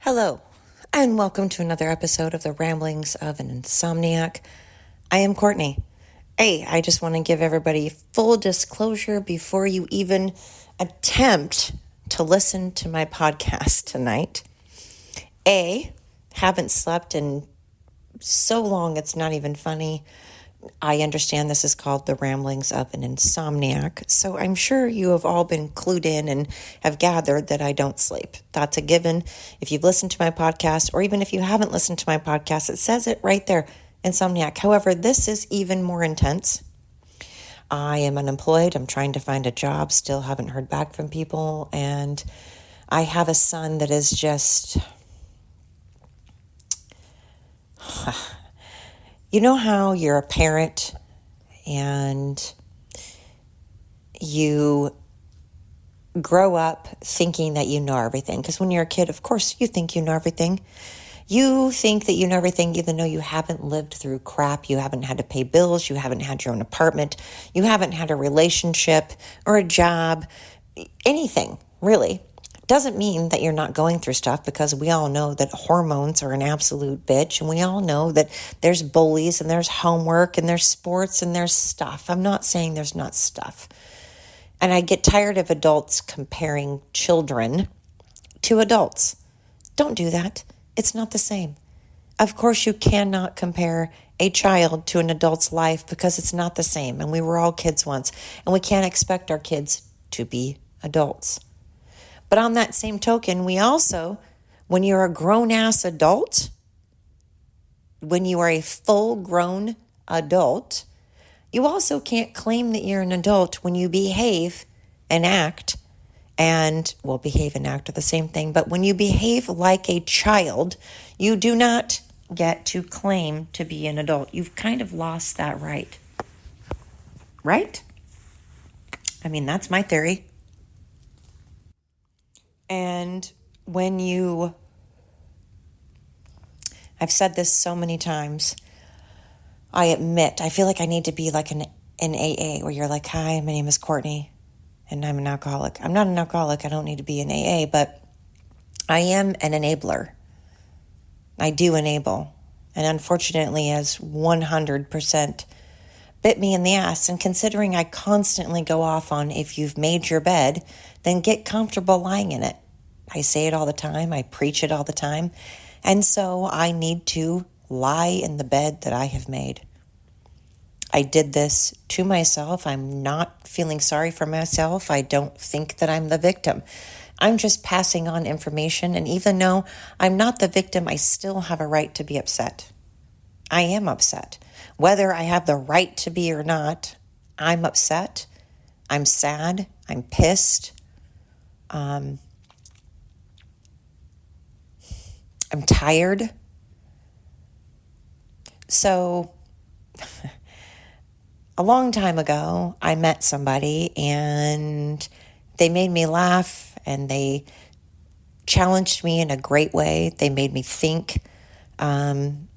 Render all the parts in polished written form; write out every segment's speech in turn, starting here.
Hello, and welcome to another episode of the Ramblings of an Insomniac. I am Courtney. Hey, I just want to give everybody full disclosure before you even attempt to listen to my podcast tonight. Haven't slept in so long it's not even funny. I understand this is called the Ramblings of an Insomniac, so I'm sure you have all been clued in and have gathered that I don't sleep. That's a given. If you've listened to my podcast, or even if you haven't listened to my podcast, it says it right there, Insomniac. However, this is even more intense. I am unemployed. I'm trying to find a job. Still haven't heard back from people, and I have a son that is just... You know how you're a parent and you grow up thinking that you know everything? Because when you're a kid, of course, you think you know everything. You think that you know everything even though you haven't lived through crap. You haven't had to pay bills. You haven't had your own apartment. You haven't had a relationship or a job, anything, really. Doesn't mean that you're not going through stuff, because we all know that hormones are an absolute bitch, and we all know that there's bullies and there's homework and there's sports and there's stuff. I'm not saying there's not stuff. And I get tired of adults comparing children to adults. Don't do that. It's not the same. Of course, you cannot compare a child to an adult's life, because it's not the same. And we were all kids once, and we can't expect our kids to be adults. But on that same token, we also, when you're a grown-ass adult, when you are a full-grown adult, you also can't claim that you're an adult when you behave and act, behave and act are the same thing, but when you behave like a child, you do not get to claim to be an adult. You've kind of lost that right. Right? I mean, that's my theory. And I've said this so many times, I admit, I feel like I need to be like an AA, where you're like, hi, my name is Courtney, and I'm an alcoholic. I'm not an alcoholic. I don't need to be an AA, but I am an enabler. I do enable. And unfortunately, has 100% bit me in the ass. And considering I constantly go off on, if you've made your bed, then get comfortable lying in it. I say it all the time. I preach it all the time. And so I need to lie in the bed that I have made. I did this to myself. I'm not feeling sorry for myself. I don't think that I'm the victim. I'm just passing on information. And even though I'm not the victim, I still have a right to be upset. I am upset. Whether I have the right to be or not, I'm upset. I'm sad. I'm pissed. I'm tired. So, a long time ago, I met somebody and they made me laugh, and they challenged me in a great way. They made me think, and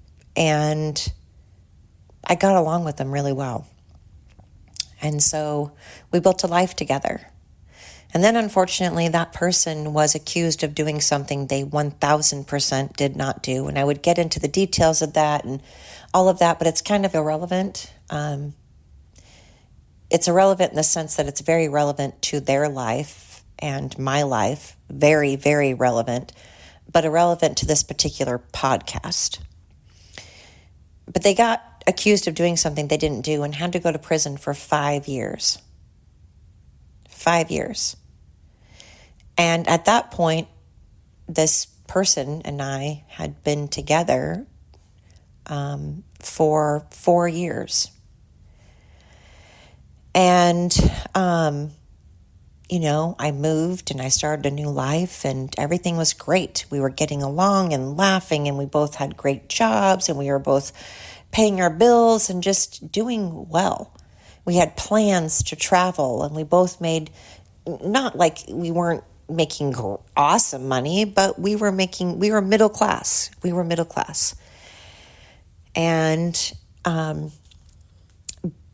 I got along with them really well. And so we built a life together. And then, unfortunately, that person was accused of doing something they 1,000% did not do. And I would get into the details of that and all of that, but it's kind of irrelevant. It's irrelevant in the sense that it's very relevant to their life and my life. Very, very relevant, but irrelevant to this particular podcast. But they got accused of doing something they didn't do and had to go to prison for 5 years. 5 years. And at that point, this person and I had been together for 4 years. And, I moved and I started a new life, and everything was great. We were getting along and laughing, and we both had great jobs, and we were both paying our bills and just doing well. We had plans to travel, and we both made, not like we weren't making awesome money, but we were middle class. We were middle class. And,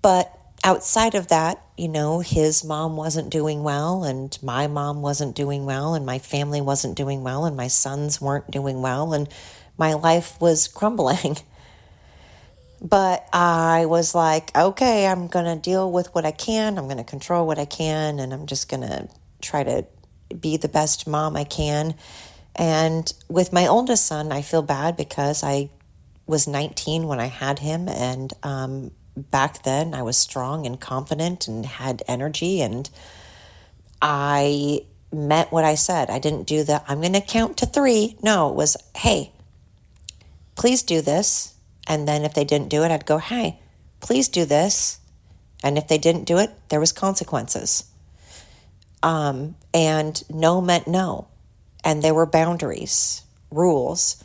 but outside of that, his mom wasn't doing well and my mom wasn't doing well and my family wasn't doing well and my sons weren't doing well and my life was crumbling. But I was like, okay, I'm going to deal with what I can. I'm going to control what I can. And I'm just going to try to be the best mom I can. And with my oldest son, I feel bad because I was 19 when I had him. And back then I was strong and confident and had energy. And I meant what I said. I didn't do I'm going to count to 3. No, it was, hey, please do this. And then if they didn't do it, I'd go, hey, please do this. And if they didn't do it, there was consequences. And no meant no. And there were boundaries, rules.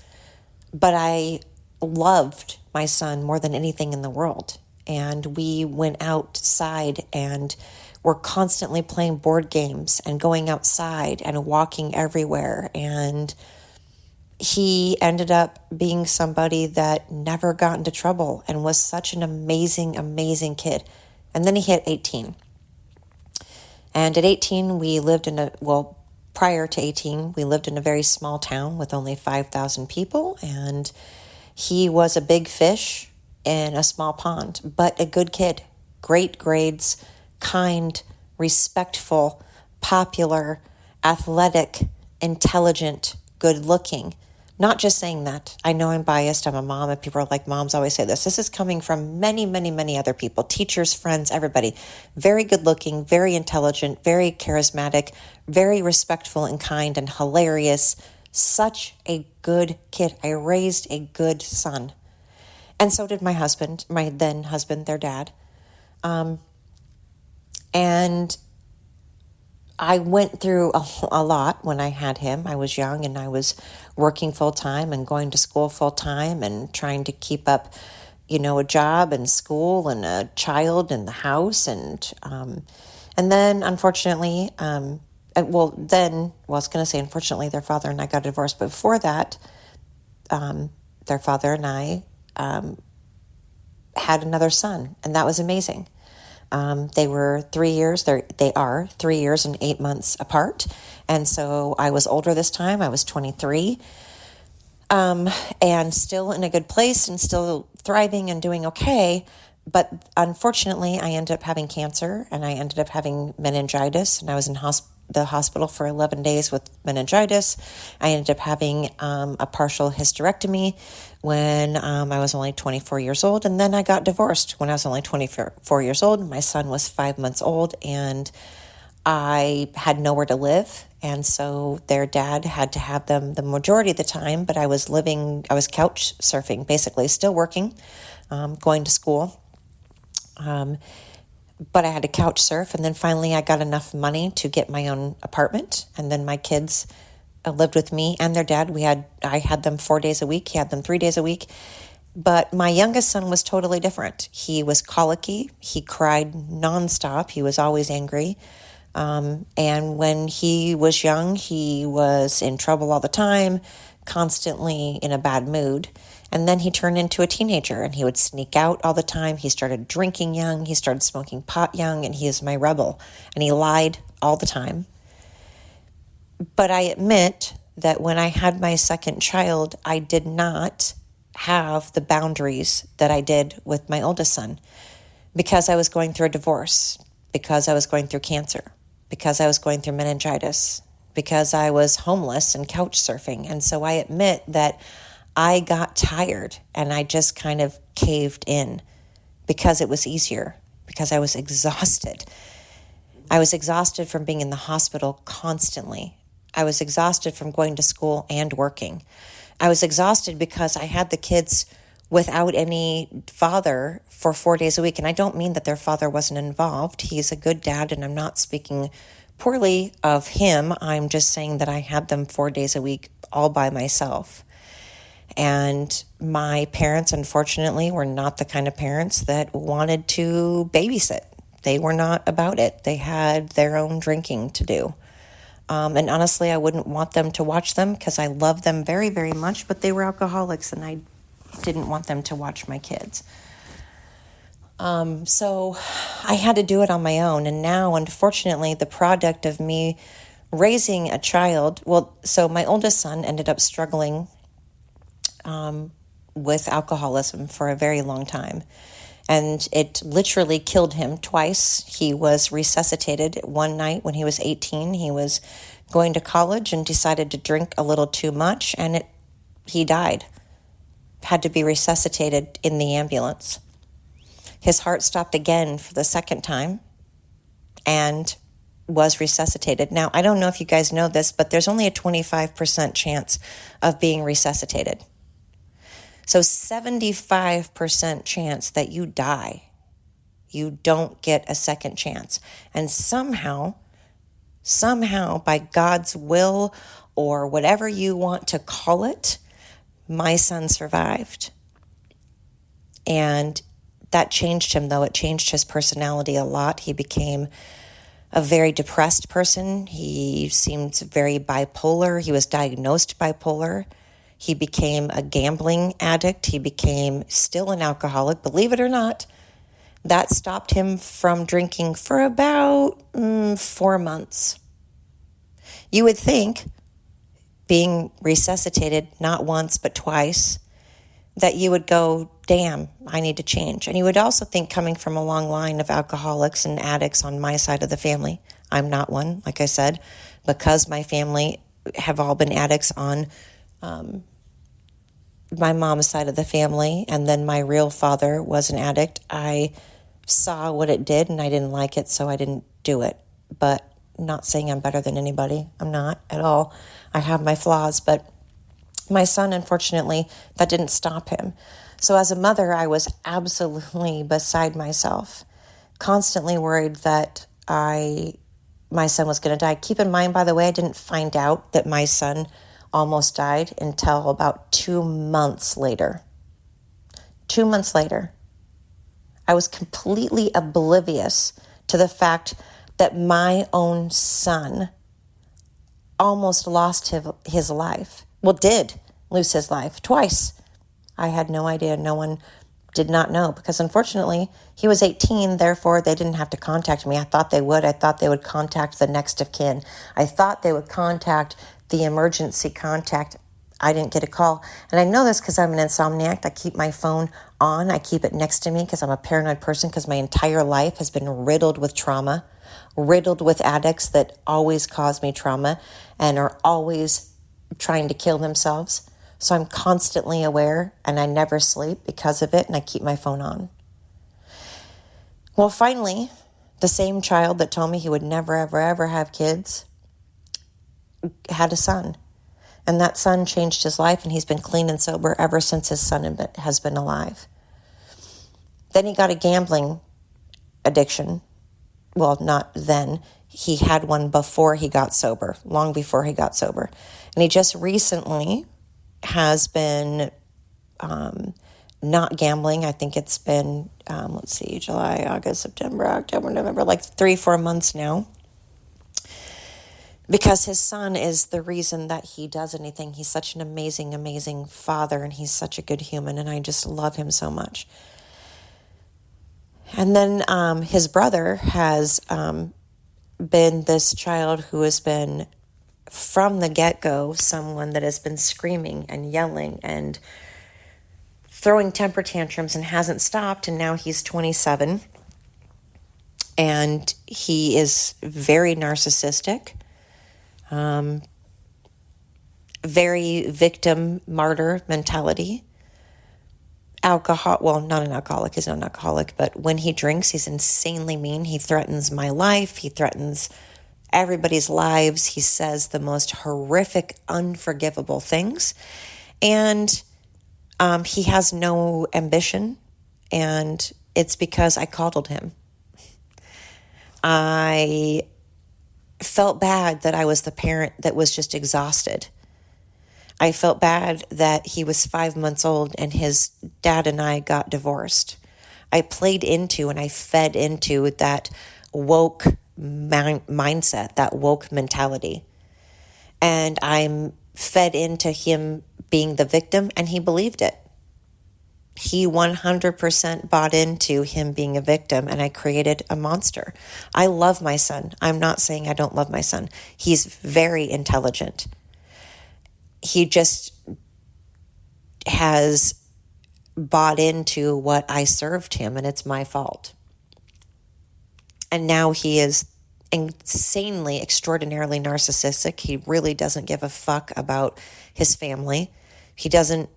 But I loved my son more than anything in the world. And we went outside and were constantly playing board games and going outside and walking everywhere. And he ended up being somebody that never got into trouble and was such an amazing, amazing kid. And then he hit 18. And at 18, prior to 18, we lived in a very small town with only 5,000 people. And he was a big fish in a small pond, but a good kid, great grades, kind, respectful, popular, athletic, intelligent, good looking. Not just saying that. I know I'm biased. I'm a mom, and people are like, moms always say this. This is coming from many, many, many other people, teachers, friends, everybody. Very good looking, very intelligent, very charismatic, very respectful and kind and hilarious. Such a good kid. I raised a good son. And so did my husband, my then husband, their dad. And I went through a lot when I had him. I was young and I was working full time and going to school full time and trying to keep up, a job and school and a child in the house. And then unfortunately, unfortunately, their father and I got divorced. But before that, their father and I had another son, and that was amazing. They were 3 years, they are 3 years and 8 months apart. And so I was older this time. I was 23, and still in a good place and still thriving and doing okay. But unfortunately, I ended up having cancer and I ended up having meningitis, and I was in the hospital for 11 days with meningitis. I ended up having a partial hysterectomy when I was only 24 years old. And then I got divorced when I was only 24 years old. My son was 5 months old and I had nowhere to live. And so their dad had to have them the majority of the time, but I was couch surfing, basically, still working, going to school. But I had to couch surf, and then finally I got enough money to get my own apartment, and then my kids lived with me and their dad. I had them 4 days a week. He had them 3 days a week. But my youngest son was totally different. He was colicky. He cried nonstop. He was always angry. And when he was young, he was in trouble all the time, constantly in a bad mood. And then he turned into a teenager and he would sneak out all the time. He started drinking young. He started smoking pot young, and he is my rebel. And he lied all the time. But I admit that when I had my second child, I did not have the boundaries that I did with my oldest son, because I was going through a divorce, because I was going through cancer, because I was going through meningitis, because I was homeless and couch surfing. And so I admit that I got tired and I just kind of caved in because it was easier, because I was exhausted. I was exhausted from being in the hospital constantly. I was exhausted from going to school and working. I was exhausted because I had the kids without any father for 4 days a week. And I don't mean that their father wasn't involved. He's a good dad, and I'm not speaking poorly of him. I'm just saying that I had them 4 days a week all by myself. And my parents, unfortunately, were not the kind of parents that wanted to babysit. They were not about it. They had their own drinking to do. And honestly, I wouldn't want them to watch them because I love them very, very much, but they were alcoholics and I didn't want them to watch my kids. So I had to do it on my own. And now, unfortunately, the product of me raising a child, so my oldest son ended up struggling with alcoholism for a very long time. And it literally killed him twice. He was resuscitated one night when he was 18. He was going to college and decided to drink a little too much, and he died. Had to be resuscitated in the ambulance. His heart stopped again for the second time and was resuscitated. Now, I don't know if you guys know this, but there's only a 25% chance of being resuscitated. So 75% chance that you die. You don't get a second chance. And somehow, by God's will or whatever you want to call it, my son survived. And that changed him, though. It changed his personality a lot. He became a very depressed person. He seemed very bipolar. He was diagnosed bipolar. He became a gambling addict. He became still an alcoholic, believe it or not. That stopped him from drinking for about 4 months. You would think, being resuscitated not once but twice, that you would go, damn, I need to change. And you would also think, coming from a long line of alcoholics and addicts on my side of the family, I'm not one, like I said, because my family have all been addicts on my mom's side of the family, and then my real father was an addict. I saw what it did, and I didn't like it, so I didn't do it. But not saying I'm better than anybody. I'm not at all. I have my flaws, but my son, unfortunately, that didn't stop him. So as a mother, I was absolutely beside myself, constantly worried that my son was going to die. Keep in mind, by the way, I didn't find out that my son almost died until about 2 months later. 2 months later. I was completely oblivious to the fact that my own son almost lost his life. Well, did lose his life twice. I had no idea. No one did not know, because unfortunately he was 18, therefore they didn't have to contact me. I thought they would. I thought they would contact the next of kin. I thought they would contact the emergency contact. I didn't get a call. And I know this because I'm an insomniac. I keep my phone on. I keep it next to me because I'm a paranoid person, because my entire life has been riddled with trauma, riddled with addicts that always cause me trauma and are always trying to kill themselves. So I'm constantly aware, and I never sleep because of it, and I keep my phone on. Well, finally, the same child that told me he would never, ever, ever have kids had a son. And that son changed his life, and he's been clean and sober ever since his son has been alive. Then he got a gambling addiction. Well, not then. He had one before he got sober, long before he got sober. And he just recently has been not gambling. I think it's been, July, August, September, October, November, like 3-4 months now. Because his son is the reason that he does anything. He's such an amazing, amazing father, and he's such a good human, and I just love him so much. And then his brother has been this child who has been, from the get-go, someone that has been screaming and yelling and throwing temper tantrums and hasn't stopped, and now he's 27. And he is very narcissistic. Very victim martyr mentality. Not an alcoholic, he's not an alcoholic, but when he drinks, he's insanely mean. He threatens my life. He threatens everybody's lives. He says the most horrific, unforgivable things. And he has no ambition, and it's because I coddled him. I felt bad that I was the parent that was just exhausted. I felt bad that he was 5 months old and his dad and I got divorced. I played into and I fed into that woke mindset, that woke mentality. And I'm fed into him being the victim, and he believed it. He 100% bought into him being a victim, and I created a monster. I love my son. I'm not saying I don't love my son. He's very intelligent. He just has bought into what I served him, and it's my fault. And now he is insanely, extraordinarily narcissistic. He really doesn't give a fuck about his family. He doesn't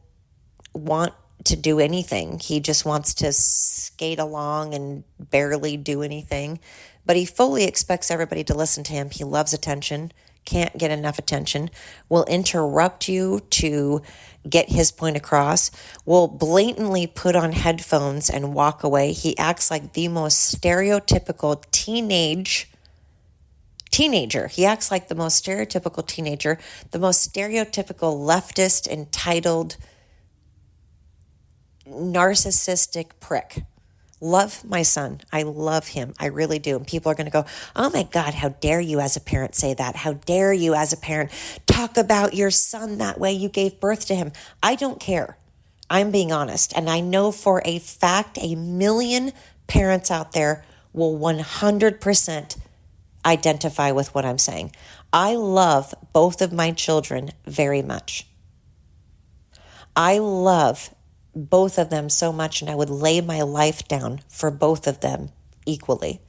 want to do anything. He just wants to skate along and barely do anything. But he fully expects everybody to listen to him. He loves attention, can't get enough attention, will interrupt you to get his point across, will blatantly put on headphones and walk away. He acts like the most stereotypical teenager. He acts like the most stereotypical teenager, the most stereotypical leftist, entitled, narcissistic prick. Love my son. I love him. I really do. And people are going to go, oh my God, how dare you as a parent say that? How dare you as a parent talk about your son that way? You gave birth to him. I don't care. I'm being honest. And I know for a fact, 1,000,000 parents out there will 100% identify with what I'm saying. I love both of my children very much. I love both of them so much, and I would lay my life down for both of them equally.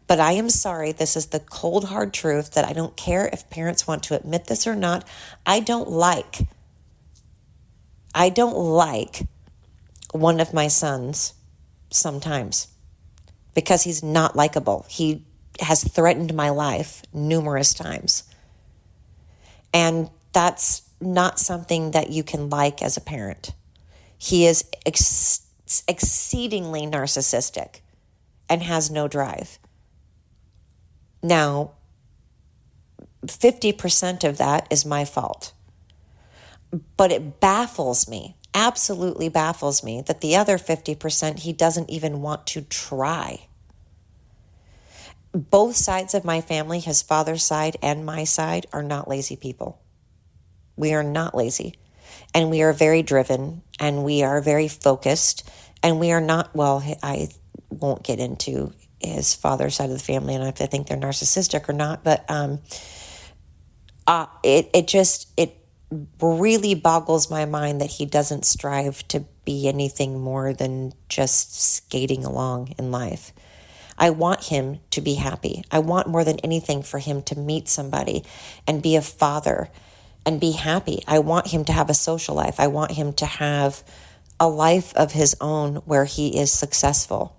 But I am sorry, this is the cold, hard truth that I don't care if parents want to admit this or not. I don't like one of my sons sometimes because he's not likable. He has threatened my life numerous times. And that's not something that you can like as a parent. He is exceedingly narcissistic and has no drive. Now, 50% of that is my fault. But it baffles me, absolutely baffles me, that the other 50% he doesn't even want to try. Both sides of my family, his father's side and my side, are not lazy people. We are not lazy. And we are very driven, and we are very focused, and we are not, well, I won't get into his father's side of the family and if I think they're narcissistic or not, but it really boggles my mind that he doesn't strive to be anything more than just skating along in life. I want him to be happy. I want more than anything for him to meet somebody and be a father and be happy. I want him to have a social life. I want him to have a life of his own where he is successful.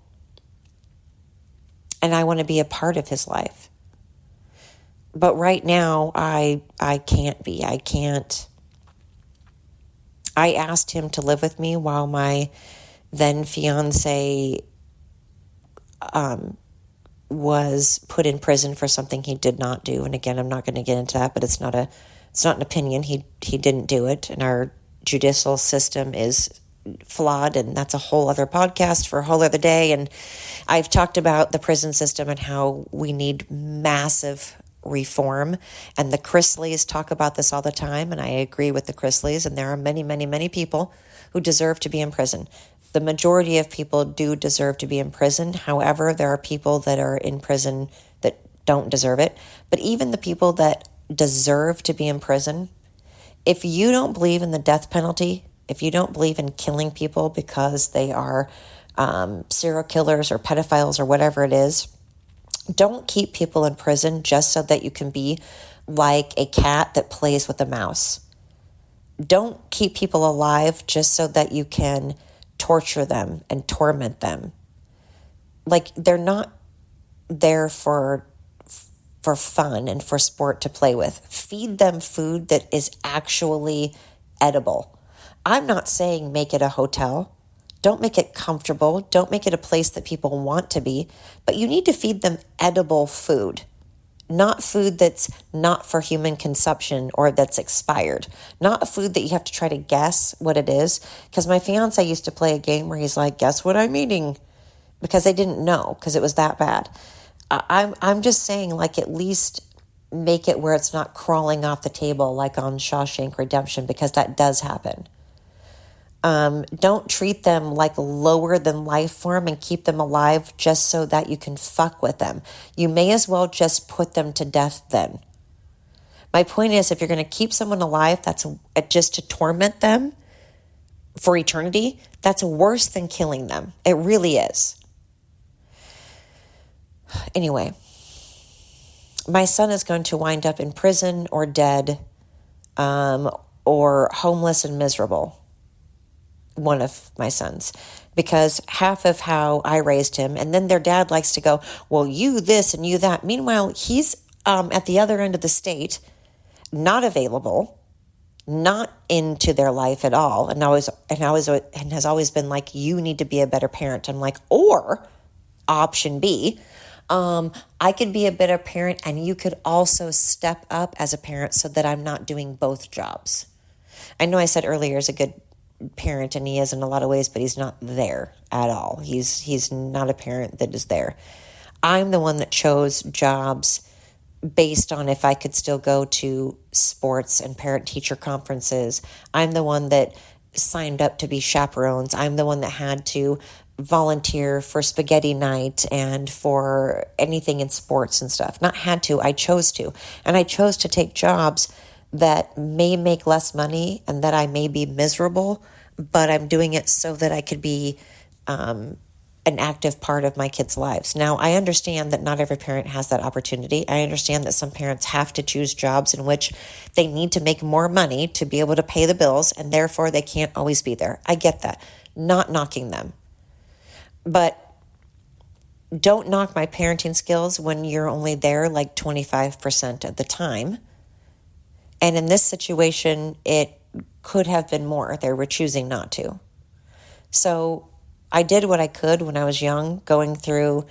And I want to be a part of his life. But right now, I can't be. I can't. I asked him to live with me while my then fiance was put in prison for something he did not do. And again, I'm not going to get into that, but it's not an opinion. He didn't do it. And our judicial system is flawed, and that's a whole other podcast for a whole other day. And I've talked about the prison system and how we need massive reform. And the Chrisleys talk about this all the time, and I agree with the Chrisleys. And there are many, many, many people who deserve to be in prison. The majority of people do deserve to be in prison. However, there are people that are in prison that don't deserve it. But even the people that deserve to be in prison, if you don't believe in the death penalty, if you don't believe in killing people because they are serial killers or pedophiles or whatever it is, don't keep people in prison just so that you can be like a cat that plays with a mouse. Don't keep people alive just so that you can torture them and torment them. Like, they're not there for fun and for sport to play with. Feed them food that is actually edible. I'm not saying make it a hotel. Don't make it comfortable. Don't make it a place that people want to be. But you need to feed them edible food, not food that's not for human consumption or that's expired. Not a food that you have to try to guess what it is. Because my fiance used to play a game where he's like, guess what I'm eating? Because they didn't know, because it was that bad. I'm just saying, like, at least make it where it's not crawling off the table like on Shawshank Redemption, because that does happen. Don't treat them like lower than life form and keep them alive just so that you can fuck with them. You may as well just put them to death then. My point is, if you're going to keep someone alive, that's just to torment them for eternity, that's worse than killing them. It really is. Anyway, my son is going to wind up in prison or dead, or homeless and miserable. One of my sons, because half of how I raised him, and then their dad likes to go, well, you this and you that. Meanwhile, he's at the other end of the state, not available, not into their life at all, and has always been like, you need to be a better parent. I'm like, or option B, I could be a better parent and you could also step up as a parent so that I'm not doing both jobs. I know I said earlier he's a good parent and he is in a lot of ways, but he's not there at all. He's not a parent that is there. I'm the one that chose jobs based on if I could still go to sports and parent-teacher conferences. I'm the one that signed up to be chaperones. I'm the one that had to volunteer for spaghetti night and for anything in sports and stuff. Not had to, I chose to. And I chose to take jobs that may make less money and that I may be miserable, but I'm doing it so that I could be an active part of my kids' lives. Now, I understand that not every parent has that opportunity. I understand that some parents have to choose jobs in which they need to make more money to be able to pay the bills, and therefore they can't always be there. I get that. Not knocking them. But don't knock my parenting skills when you're only there like 25% of the time. And in this situation, it could have been more. They were choosing not to. So I did what I could when I was young, going through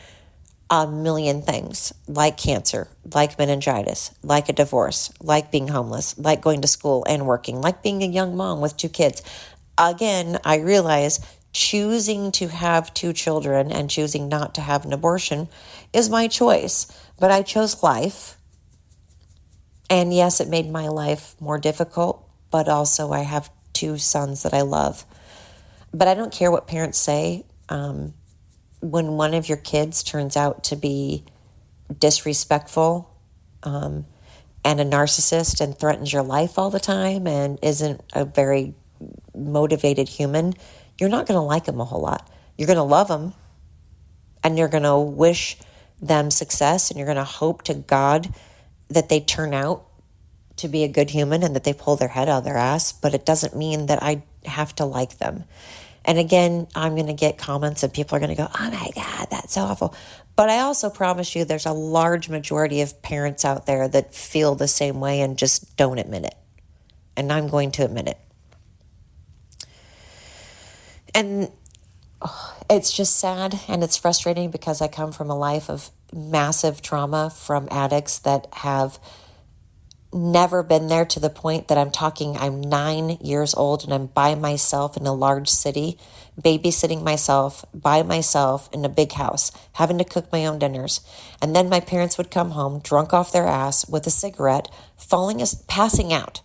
a million things, like cancer, like meningitis, like a divorce, like being homeless, like going to school and working, like being a young mom with 2 kids. Again, I realize choosing to have 2 children and choosing not to have an abortion is my choice, but I chose life. And yes, it made my life more difficult, but also I have 2 sons that I love. But I don't care what parents say. When one of your kids turns out to be disrespectful and a narcissist and threatens your life all the time and isn't a very motivated human, you're not going to like them a whole lot. You're going to love them and you're going to wish them success and you're going to hope to God that they turn out to be a good human and that they pull their head out of their ass, but it doesn't mean that I have to like them. And again, I'm going to get comments and people are going to go, oh my God, that's so awful. But I also promise you there's a large majority of parents out there that feel the same way and just don't admit it. And I'm going to admit it. And it's just sad and it's frustrating because I come from a life of massive trauma from addicts that have never been there to the point that I'm 9 years old and I'm by myself in a large city, babysitting myself by myself in a big house, having to cook my own dinners. And then my parents would come home drunk off their ass with a cigarette, passing out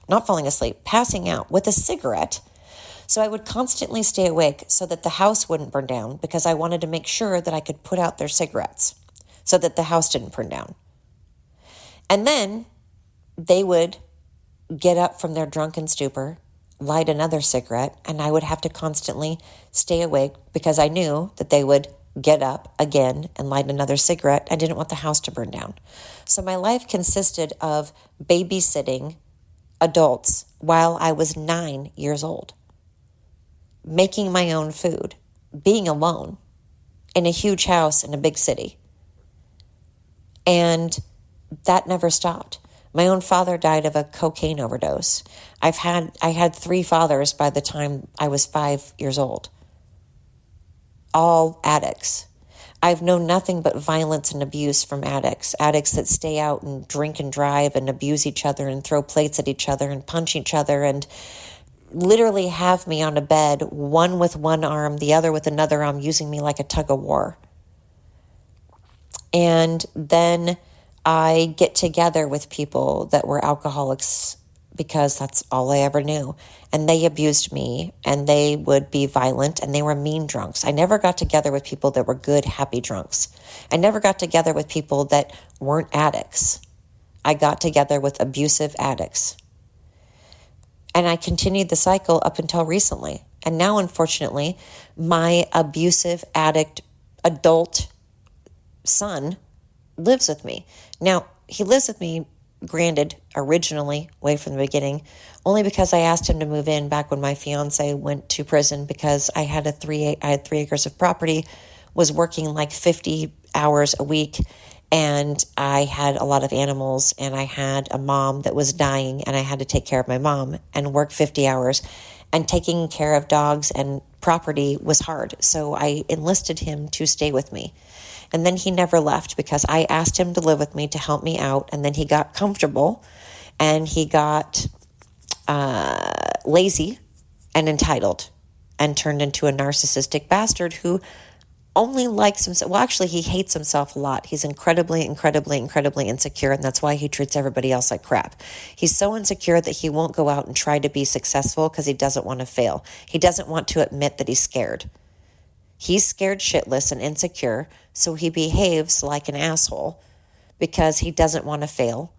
with a cigarette. So I would constantly stay awake so that the house wouldn't burn down because I wanted to make sure that I could put out their cigarettes so that the house didn't burn down. And then they would get up from their drunken stupor, light another cigarette, and I would have to constantly stay awake because I knew that they would get up again and light another cigarette. I didn't want the house to burn down. So my life consisted of babysitting adults while I was 9 years old, making my own food, being alone in a huge house in a big city. And that never stopped. My own father died of a cocaine overdose. I had 3 fathers by the time I was 5 years old. All addicts. I've known nothing but violence and abuse from addicts that stay out and drink and drive and abuse each other and throw plates at each other and punch each other and literally have me on a bed, one with one arm, the other with another arm, using me like a tug of war. And then I get together with people that were alcoholics because that's all I ever knew. And they abused me, and they would be violent, and they were mean drunks. I never got together with people that were good, happy drunks. I never got together with people that weren't addicts. I got together with abusive addicts. And I continued the cycle up until recently. And now, unfortunately, my abusive addict adult son lives with me. Now, he lives with me, granted, originally, way from the beginning, only because I asked him to move in back when my fiance went to prison, because I had 3 acres of property, was working like 50 hours a week, and I had a lot of animals, and I had a mom that was dying, and I had to take care of my mom and work 50 hours, and taking care of dogs and property was hard. So I enlisted him to stay with me. And then he never left because I asked him to live with me to help me out. And then he got comfortable, and he got lazy and entitled, and turned into a narcissistic bastard who only likes himself. Well, actually, he hates himself a lot. He's incredibly insecure, and that's why he treats everybody else like crap. He's so insecure that he won't go out and try to be successful because he doesn't want to fail. He doesn't want to admit that he's scared. He's scared shitless and insecure, so he behaves like an asshole because he doesn't want to fail.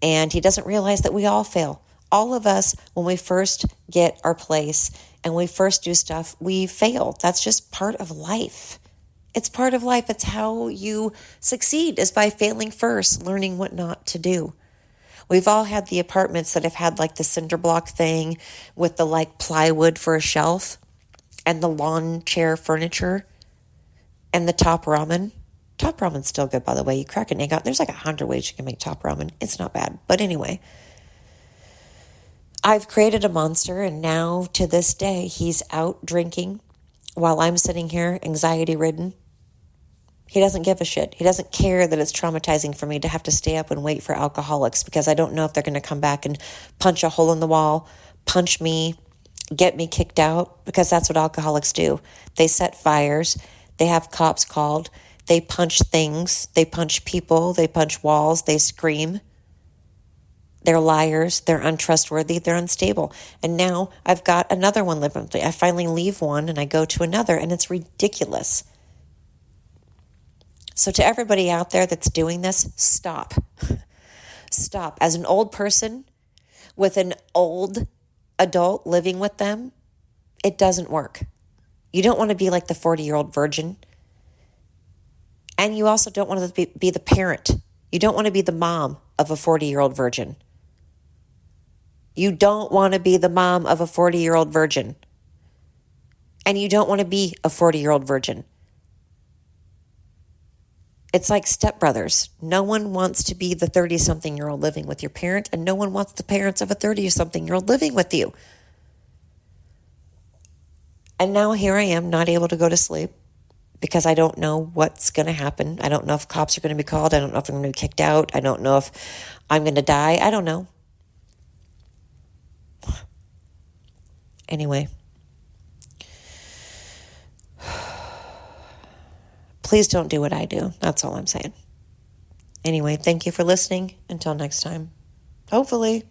And he doesn't realize that we all fail. All of us, when we first get our place and we first do stuff, we fail. That's just part of life. It's part of life. It's how you succeed, is by failing first, learning what not to do. We've all had the apartments that have had like the cinder block thing with the like plywood for a shelf and the lawn chair furniture and the top ramen. Top ramen's still good, by the way. You crack an egg out. There's like 100 ways you can make top ramen. It's not bad. But anyway, I've created a monster, and now to this day, he's out drinking while I'm sitting here anxiety-ridden. He doesn't give a shit. He doesn't care that it's traumatizing for me to have to stay up and wait for alcoholics, because I don't know if they're going to come back and punch a hole in the wall, punch me, get me kicked out, because that's what alcoholics do. They set fires. They have cops called. They punch things. They punch people. They punch walls. They scream. They're liars. They're untrustworthy. They're unstable. And now I've got another one living with me. I finally leave one and I go to another, and it's ridiculous. So to everybody out there that's doing this, stop. Stop. As an old person with an old adult living with them, it doesn't work. You don't want to be like the 40-year-old virgin. And you also don't want to be the parent. You don't want to be the mom of a 40-year-old virgin. You don't want to be the mom of a 40-year-old virgin. And you don't want to be a 40-year-old virgin. It's like stepbrothers. No one wants to be the 30-something-year-old living with your parent, and no one wants the parents of a 30-something-year-old living with you. And now here I am, not able to go to sleep because I don't know what's going to happen. I don't know if cops are going to be called. I don't know if I'm going to be kicked out. I don't know if I'm going to die. I don't know. Anyway. Please don't do what I do. That's all I'm saying. Anyway, thank you for listening. Until next time. Hopefully.